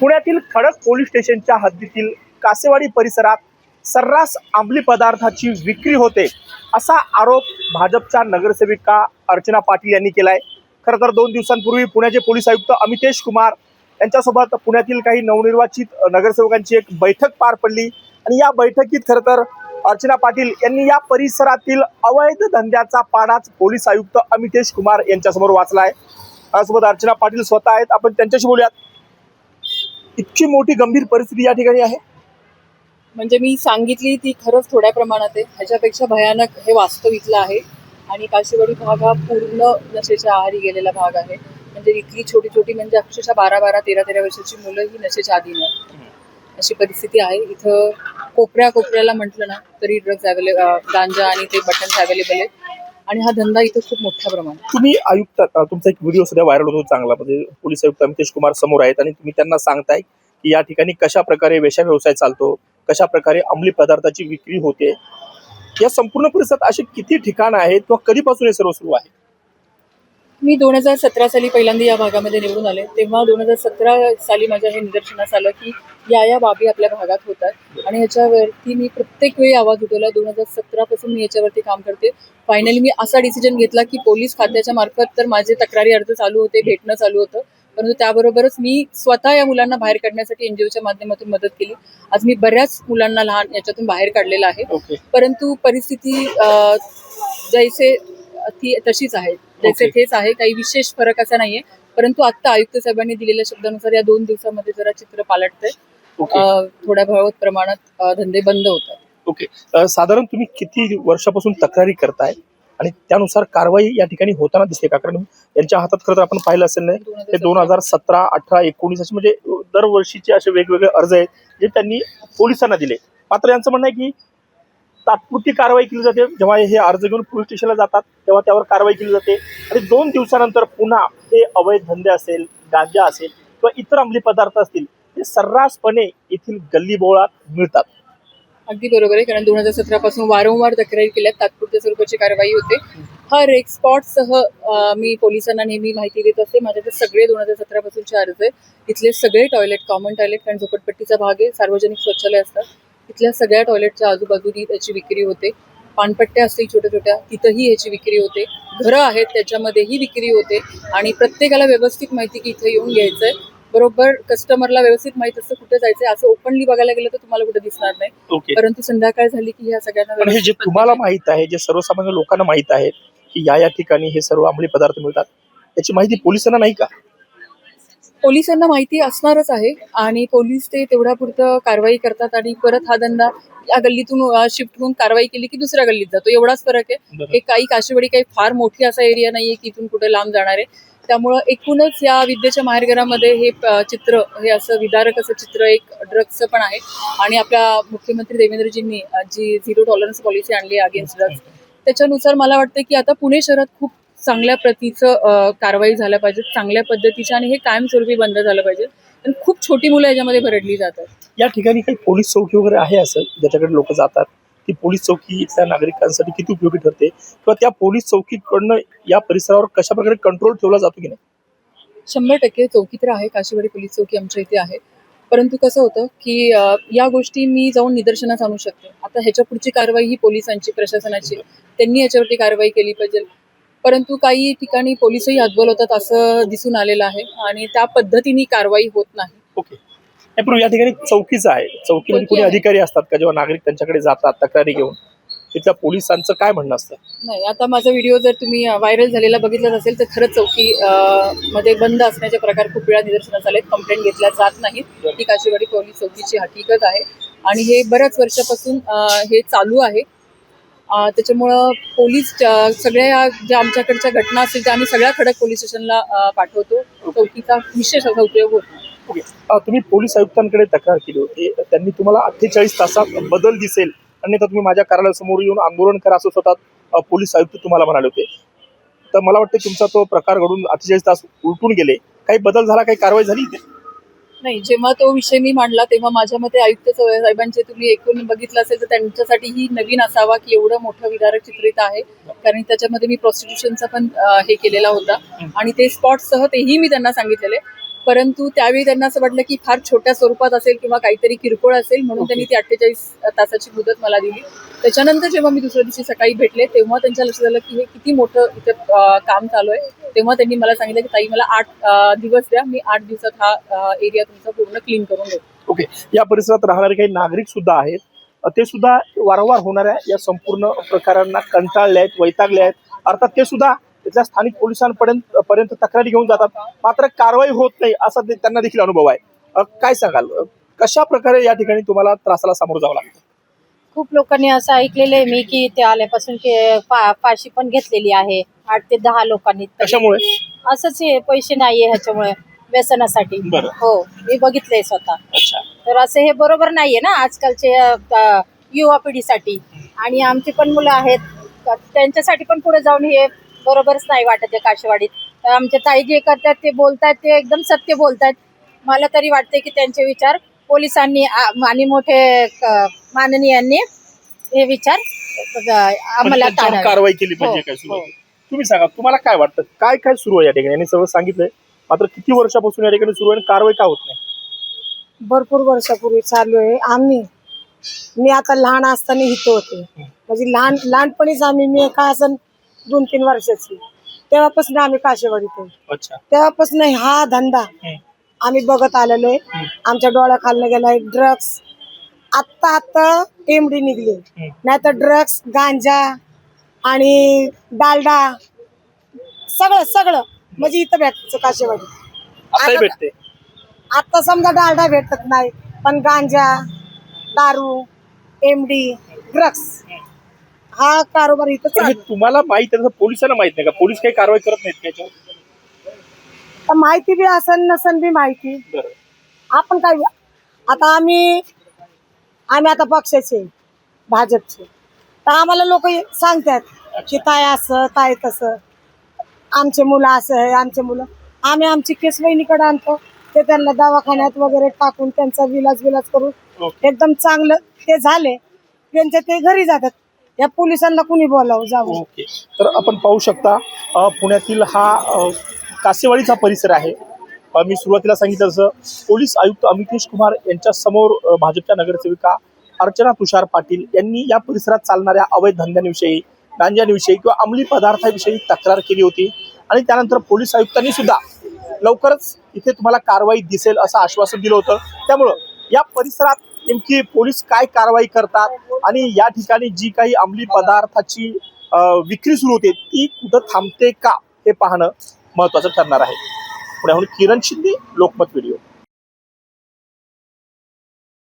पुण्यातील खडक पोलीस स्टेशनच्या हद्दीतील कासेवाडी परिसरात सर्रास अंमली पदार्थाची विक्री होते असा आरोप भाजपच्या नगरसेविका अर्चना पाटील यांनी केलाय। खरं तर 2 दिवसांपूर्वी पुण्याचे पोलीस आयुक्त अमितेश कुमार यांच्यासोबत पुण्यातील काही नवनिर्वाचित नगरसेवकांची एक बैठक पार पडली आणि या बैठकीत खरं तर अर्चना पाटील यांनी या परिसरातील अवैध धंद्याचा पाडाच पोलीस आयुक्त अमितेश कुमार यांच्यासमोर वाचलाय। त्यासोबत अर्चना पाटील स्वतः आहेत, आपण त्यांच्याशी बोलूयात। इतकी मोठी गंभीर परिस्थिती या ठिकाणी आहे म्हणजे मी सांगितली ती खरंच थोड्या प्रमाणात आहे, ह्याच्यापेक्षा भयानक हे वास्तव इथलं आहे। आणि काशीवाडी भाग हा पूर्ण नशेच्या आहारी गेलेला भाग आहे। म्हणजे इथली छोटी छोटी म्हणजे अक्षरशः 12-12, 13-13 वर्षाची मुलं ही नशेच्या अधीन आहेत अशी परिस्थिती आहे। इथं कोपऱ्याला म्हटलं ना तरी ड्रग्ज अवेलेबल, गांजा आणि ते बटन्स अवेलेबल आहेत आणि हा धंदा इथं खूप मोठ्या प्रमाणात। तुम्ही आयुक्त, तुमचा एक व्हिडिओ सध्या व्हायरल होतो चांगला, म्हणजे पोलीस आयुक्त अमितेश कुमार समोर आहेत आणि तुम्ही त्यांना सांगताय की या ठिकाणी कशा प्रकारे वेश्या व्यवसाय चालतो, कशा प्रकारे अंमली पदार्थाची विक्री होते। या संपूर्ण परिसरात अशी किती ठिकाणं आहेत किंवा कधीपासून हे सर्व सुरू आहे? मी 2017 साली पहिल्यांदा या भागामध्ये निवडून आले, तेव्हा 2017 साली माझ्या हे निदर्शनास आलं की या बाबी आपल्या भागात होतात आणि ह्याच्यावरती मी प्रत्येक वेळी आवाज उठवला। 2017 पासून मी याच्यावरती काम करते। फायनली मी असा डिसिजन घेतला की पोलीस खात्याच्या मार्फत तर माझे तक्रारी अर्ज चालू होते, भेटणं चालू होतं, परंतु त्याबरोबरच मी स्वतः या मुलांना बाहेर काढण्यासाठी एनजीओच्या माध्यमातून मदत केली। आज मी बऱ्याच मुलांना लहान याच्यातून बाहेर काढलेलं आहे। परंतु परिस्थिती जैसे ती तशीच आहे, जैसे तेच आहे, काही विशेष फरक असा नाहीये। परंतु आता आयुक्त साहेबांनी दिलेल्या शब्दानुसार या 2 दिवसामध्ये जरा चित्र पालटतंय। थोड्या बहुत प्रमाणात धंदे बंद होतात। ओके, साधारण तुम्ही किती वर्षापासून तक्रारी करताय आणि त्यानुसार कारवाई या ठिकाणी होताना दिसते का? कारण यांच्या हातात खरं तर आपण पाहिलं असेल ना, ते 2017, 18, 19 असे म्हणजे दरवर्षीचे असे वेगवेगळे अर्ज आहेत जे त्यांनी पोलिसांना दिले। मात्र यांचं म्हणणं आहे की तात्पुरती कारवाई केली जाते, जेव्हा हे अर्ज घेऊन पोलीस स्टेशनला जातात तेव्हा त्यावर कारवाई केली जाते आणि 2 दिवसानंतर पुन्हा हे अवैध धंदे असेल, गांजा असेल किंवा इतर अंमली पदार्थ असतील ते सर्रासपणे येथील गल्लीबोळात मिळतात। अगदी बरोबर आहे, कारण 2017 पासून वारंवार तक्रारी केल्या, तात्पुरत्या स्वरूपाची कारवाई होते। हर एक स्पॉटसह मी पोलिसांना नेहमी माहिती देत असते। माझ्याकडे सगळे 2017 पासूनचे अर्ज आहे। इथले सगळे टॉयलेट, कॉमन टॉयलेट, कारण झोपडपट्टीचा भाग आहे, सार्वजनिक शौचालय असतात, इथल्या सगळ्या टॉयलेटच्या आजूबाजूनी त्याची विक्री होते। पानपट्ट्या असतील छोट्या छोट्या, तिथंही याची विक्री होते। घरं आहेत त्याच्यामध्येही विक्री होते आणि प्रत्येकाला व्यवस्थित माहिती की इथं येऊन घ्यायचंय, बरोबर कस्टमरला व्यवस्थित माहित असतं कुठे जायचंय। असं ओपनली बघायला गेलं तर तुम्हाला कुठे दिसणार नाही, परंतु संध्याकाळ झाली की ह्या सगळ्यांना हे जे तुम्हाला माहित आहे, जे सर्वसामान्य लोकांना माहित आहे की या ठिकाणी हे सर्व अंमली पदार्थ मिळतात, याची माहिती पोलिसांना नाही का? पोलिसांना माहिती असणारच आहे आणि पोलीस ते तेवढ्या पुरतं कारवाई करतात आणि परत हा धंदा या गल्लीतून शिफ्ट होऊन कारवाई केली की दुसऱ्या गल्लीत जातो, एवढाच फरक आहे। हे काही काशीवाडी काही फार मोठी असा एरिया नाहीये की इथून कुठे लांब जाणार आहे। त्यामुळं एकूणच या विद्येच्या माहेरघरामध्ये हे चित्र, हे असं विदारक असं चित्र एक ड्रग्सचं पण आहे। आणि आपल्या मुख्यमंत्री देवेंद्रजींनी जी 0 टॉलरन्स पॉलिसी आणली आहे अगेन्स्ट ड्रग्ज, त्याच्यानुसार मला वाटतं की आता पुणे शहरात खूप चांगल्या प्रतीचं कारवाई झाल्या पाहिजे, चांगल्या पद्धतीच्या, आणि हे कायमस्वरूपी बंद झालं पाहिजे। आणि खूप छोटी मुलं याच्यामध्ये भरडली जातात। या ठिकाणी काही पोलीस चौकी वगैरे आहे असं ज्याच्याकडे लोक जातात? ती पोलीस चौकी इथल्या नागरिकांसाठी किती उपयोगी ठरते किंवा त्या पोलीस चौकीकडनं या परिसरावर कशा प्रकारे कंट्रोल ठेवला जातो की नाही? 100% चौकी तर आहे, काशीवाडी पोलीस चौकी आमच्या इथे आहे। परंतु कसं होतं की या गोष्टी मी जाऊन निदर्शनास आणू शकते। आता ह्याच्या पुढची कारवाई ही पोलिसांची, प्रशासनाची, त्यांनी याच्यावरती कारवाई केली पाहिजे। परंतु काही ठिकाणी पोलिसही हातबल होतात असं दिसून आलेलं आहे आणि त्या पद्धतीने कारवाई होत नाही। ओके, पण या ठिकाणी चौकीच आहे, चौकीमध्ये कोणी अधिकारी असतात का जेव्हा नागरिक त्यांच्याकडे जातात तक्रारी घेऊन? तिथल्या पोलिसांचं काय म्हणणं असतं? नाही, आता माझा व्हिडिओ जर तुम्ही व्हायरल झालेला बघितलाच असेल तर खरंच चौकी मध्ये बंद असण्याचे प्रकार खूप वेळा निदर्शनास आलेत। कंप्लेंट घेतल्या जात नाहीत, ही काशीवाडी पोलीस चौकीची हकीकत आहे आणि हे बऱ्याच वर्षापासून हे चालू आहे। त्याच्यामुळं पोलीस सगळ्या ज्या आमच्याकडच्या घटना असतील त्या आम्ही सगळ्या खडक पोलीस स्टेशनला पाठवतो। चौकीचा विशेष असा उपयोग होतो। ओके, तुम्ही पोलीस आयुक्तांकडे तक्रार केली होती, त्यांनी तुम्हाला 48 तासात बदल दिसेल अन्यथा तुम्ही माझ्या कार्यालयासमोर येऊन आंदोलन करा असं स्वतः पोलीस आयुक्त तुम्हाला म्हणाले होते। तर मला वाटतं तुमचा तो प्रकार घडून 48 तास उलटून गेले, काही बदल झाला, काही कारवाई झाली? नाही, जेव्हा तो विषय मी मांडला तेव्हा माझ्या मते आयुक्त साहेबांचे तुम्ही एकूण बघितलं असेल तर त्यांच्यासाठी ही नवीन असावा की एवढं मोठं विदारक चित्रित आहे, कारण त्याच्यामध्ये मी प्रॉस्टिट्यूशनचा पण हे केलेला होता आणि ते स्पॉटसह तेही मी त्यांना सांगितलेले। परंतु त्यावेळी त्यांना असं वाटलं की फार छोट्या स्वरूपात असेल किंवा काहीतरी किरकोळ असेल, म्हणून त्यांनी ती 48 तासाची मुदत मला दिली. त्याच्यानंतर जेव्हा मी दुसऱ्या दिवशी सकाळी भेटले तेव्हा त्यांच्या लक्षात आलं की हे किती मोठं इथे काम चालू आहे. तेव्हा त्यांनी मला सांगितलं की ताई मला 8 दिवस द्या, मी 8 दिवसात हा एरिया तुमचा पूर्ण क्लीन करून देतो. ओके, या परिसरात राहणारे काही नागरिक सुद्धा आहेत, ते सुद्धा वारंवार होणाऱ्या या संपूर्ण प्रकारांना कंटाळले आहेत, वैतागले आहेत. अर्थात ते सुद्धा तिथल्या स्थानिक पोलिसांपर्यंत तक्रारी घेऊन जातात, मात्र कारवाई होत नाही असा त्यांना देखील अनुभव आहे. काय सांगाल, कशा प्रकारे या ठिकाणी तुम्हाला त्रासाला सामोरं जावं लागतं? खूप लोकांनी असं ऐकलेलं आहे मी की ते आल्यापासून फाशी पण घेतलेली आहे 8 ते 10 लोकांनी. कशामुळे? असंच हे पैसे नाहीये ह्याच्यामुळे, व्यसनासाठी. बरं. हो, मी बघितलंय स्वतः. अच्छा. तर असं हे बरोबर नाहीये ना आजकालचे युवा पिढीसाठी. आणि आमची पण मुलं आहेत, तर त्यांच्यासाठी पण पुढे जाऊन हे बरोबरच नाही वाटत आहे काशेवाडीत. तर आमच्या ताई जे करतात ते बोलतात ते एकदम सत्य बोलतात. मला तरी वाटते की त्यांचे विचार पोलिसांनी आणि मोठे माननीयांनी हे विचार अंमलात त्यांच्यावर आणावे. कारवाई केली पाहिजे. हो, काय सुरू आहे? हो. तुम्ही सांगा, तुम्हाला काय वाटतं, काय काय सुरू आहे या ठिकाणी? यांनी सगळं सांगितलंय, मात्र किती वर्षापासून या ठिकाणी सुरू आहे आणि कारवाई का होत नाही? भरपूर वर्षापूर्वी चालू आहे. मी आता लहान असताना इथं होते, म्हणजे लहानपणीच मी काय असं 2-3 वर्षाची, तेव्हापासून आम्ही काशेवाडीत आहे. अच्छा. तेव्हापासून हा धंदा आम्ही बघत आलेलो आहे. आमच्या डोळ्याखालनं गेलाय ड्रग्स. आत्ता एमडी निघली, नाही तर ड्रग्स, गांजा आणि डालडा सगळं म्हणजे इथं भेटायचं काशेवाडी. आताही भेटते. आता समजा डालडा भेटत नाही, पण गांजा, दारू, एमडी, ड्रग्स हा कारोबार इथं पण हे चालू आहे. तुम्हाला माहित आहे, तसं पोलिसांना माहित नाही का? पोलीस काही कारवाई करत नाहीत त्याच्यावर? तर माहिती बी असन नसन बी माहिती. बरं. आपण काय, आता आम्ही आता पक्षाचे, भाजपचे, तर आम्हाला लोक सांगतात की ताय असं ताय तसं, आमचे मुलं असं आहे, आमचे मुलं. आमची केस वहिनीकडे आणतो, ते त्यांना दवाखान्यात वगैरे टाकून त्यांचा विलास करून एकदम चांगलं ते झाले, त्यांच्या ते घरी जातात. या पोलिसांना कुणी बोलावं जावं. ओके, तर आपण पाहू शकता पुण्यातील हा कासेवाडीचा परिसर आहे. मी सुरुवातीला सांगितलं तसं पोलीस आयुक्त अमितेश कुमार यांच्या समोर भाजपच्या नगरसेविका अर्चना तुषार पाटील यांनी या परिसरात चालणाऱ्या अवैध धंद्यांविषयी, गांजांविषयी किंवा अंमली पदार्थाविषयी तक्रार केली होती. आणि त्यानंतर पोलीस आयुक्तांनी सुद्धा लवकरच इथे तुम्हाला कारवाई दिसेल असं आश्वासन दिलं होतं. त्यामुळं या परिसरात नेमकी पोलीस काय कारवाई करतात आणि या ठिकाणी जी काही अंमली पदार्थाची विक्री सुरू होते ती कुठं थांबते का, हे पाहणं महत्त्वाचं ठरणार आहे. पुण्याहून किरण शिंदे, लोकमत व्हिडिओ.